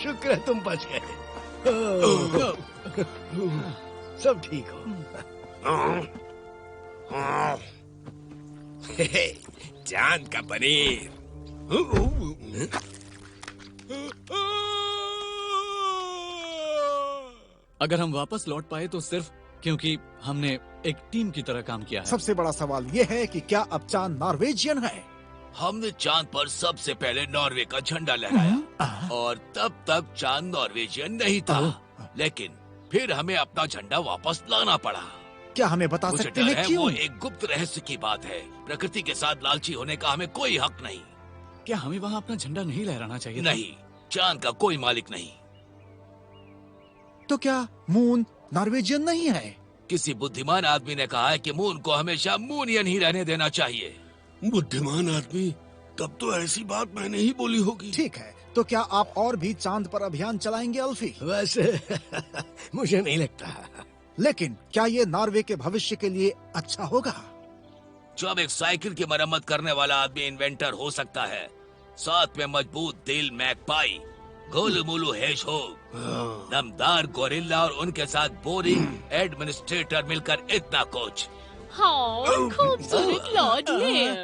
शुक्र है तुम बच गए। सब ठीक हो। चांद का पनीर। अगर हम वापस लौट पाए तो सिर्फ क्योंकि हमने एक टीम की तरह काम किया है। सबसे बड़ा सवाल ये है कि क्या अब चांद नॉर्वेजियन है? हमने चांद पर सबसे पहले नॉर्वे का झंडा लहराया और तब तक चांद नॉर्वेजियन नहीं था, लेकिन फिर हमें अपना झंडा वापस लाना पड़ा। क्या हमें बता मुझे सकते डर हैं है क्यों? वो एक गुप्त रहस्य की बात है। प्रकृति के साथ लालची होने का हमें कोई हक नहीं। क्या हमें वहाँ अपना झंडा नहीं लहराना चाहिए था? नहीं, चांद का कोई मालिक नहीं। तो क्या मून नॉर्वेजियन नहीं है? किसी बुद्धिमान आदमी ने कहा है कि मून को हमेशा मूनियन ही रहने देना चाहिए। बुद्धिमान आदमी? तब तो ऐसी बात मैंने ही बोली होगी। ठीक है, तो क्या आप और भी चांद पर अभियान चलाएंगे अल्फी? वैसे मुझे नहीं लगता। लेकिन क्या ये नॉर्वे के भविष्य के लिए अच्छा होगा? जब एक साइकिल की मरम्मत करने वाला आदमी इन्वेंटर हो सकता है, साथ में मजबूत दिल मैकपाई, गोलूमोलू हेजहोग, दमदार गोरिल्ला और उनके साथ बोरिंग एडमिनिस्ट्रेटर मिलकर इतना कुछ। हाँ, खूबसूरत लॉर्ड मेयर।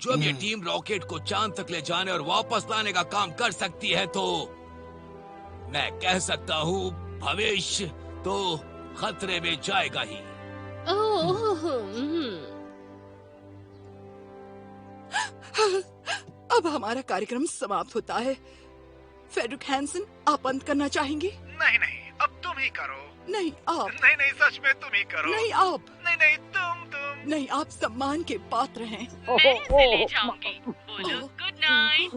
जब ये टीम रॉकेट को चांद तक ले जाने और वापस लाने का काम कर सकती है तो मैं कह सकता हूँ भविष्य तो खतरे में जाएगा ही। अब हमारा कार्यक्रम समाप्त होता है। फेडरिक हैंसन, आप अंत करना चाहेंगे? नहीं नहीं, अब तुम ही करो। नहीं आप। नहीं नहीं, सच में तुम ही करो। नहीं आप। नहीं नहीं, तुम। नहीं, आप सम्मान के पात्र हैं। मैं इसे ले जाऊंगी। बोलो गुड नाइट।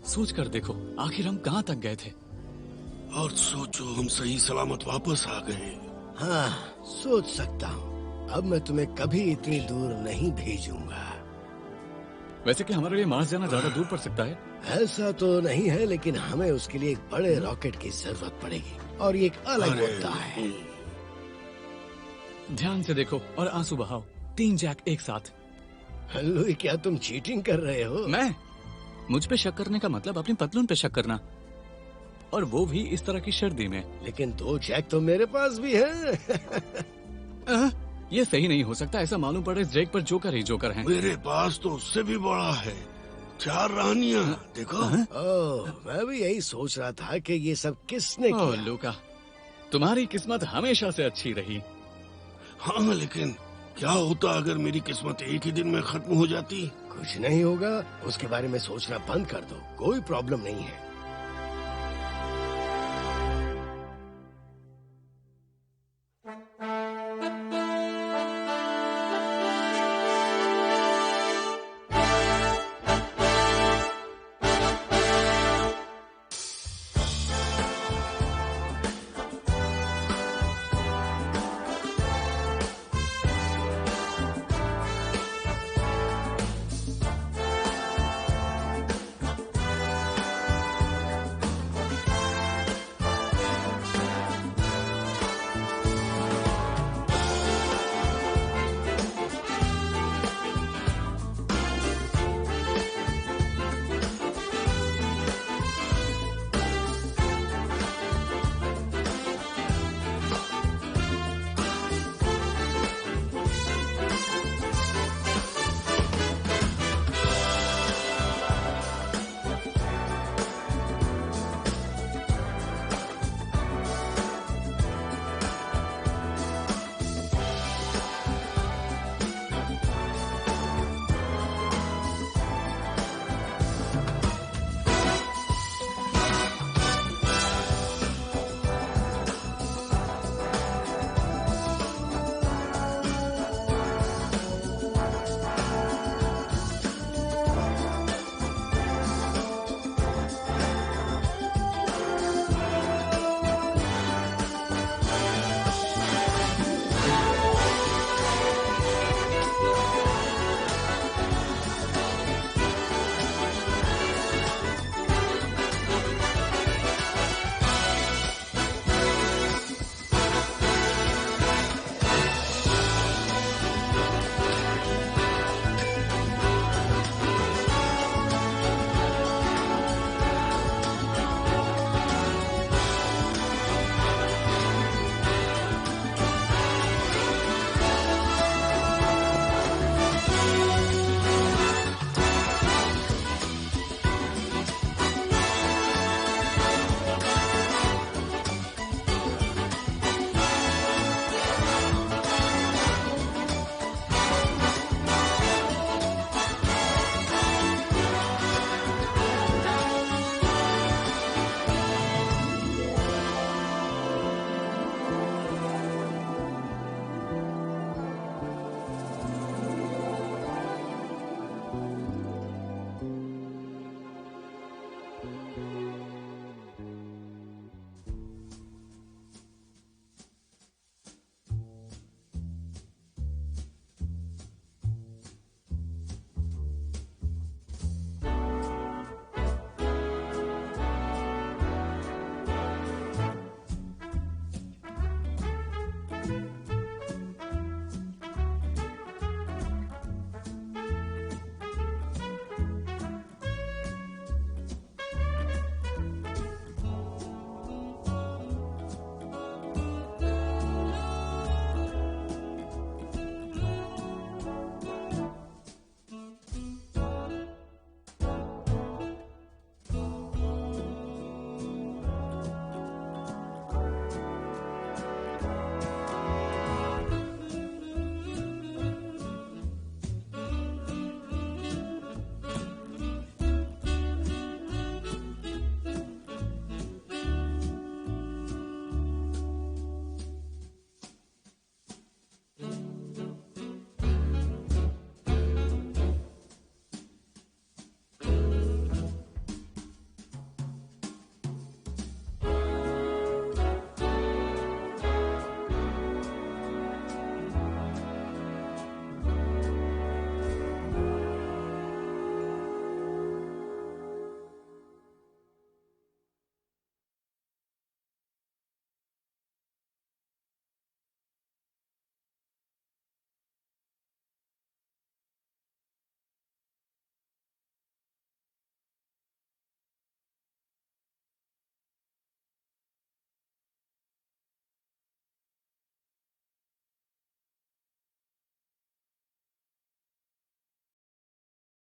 सोच कर देखो, आखिर हम कहाँ तक गए थे। और सोचो, हम सही सलामत वापस आ गए। हाँ, सोच सकता हूँ। अब मैं तुम्हें कभी इतनी दूर नहीं भेजूंगा। वैसे कि हमारे लिए मार्स जाना ज्यादा दूर पड़ सकता है। ऐसा तो नहीं है, लेकिन हमें उसके लिए एक बड़े रॉकेट की जरूरत पड़ेगी और ये एक अलग मुद्दा है। ध्यान से देखो और आंसू बहाओ। 3 जैक एक साथ। लुई, क्या तुम चीटिंग कर रहे हो? मैं? मुझ पे शक करने का मतलब अपनी पतलून पे शक करना। और वो भी इस तरह की सर्दी में। लेकिन 2 जैक तो मेरे पास भी है। ये सही नहीं हो सकता। ऐसा मालूम पड़ रहा है जैक पर जोकर ही जोकर है। मेरे पास तो उससे भी बड़ा है, 4 रानियां। देखो। मैं भी यही सोच रहा था कि ये सब किसने किया। लूका, तुम्हारी किस्मत हमेशा से अच्छी रही। हाँ, लेकिन क्या होता अगर मेरी किस्मत एक ही दिन में खत्म हो जाती? कुछ नहीं होगा, उसके बारे में सोचना बंद कर दो, कोई प्रॉब्लम नहीं है।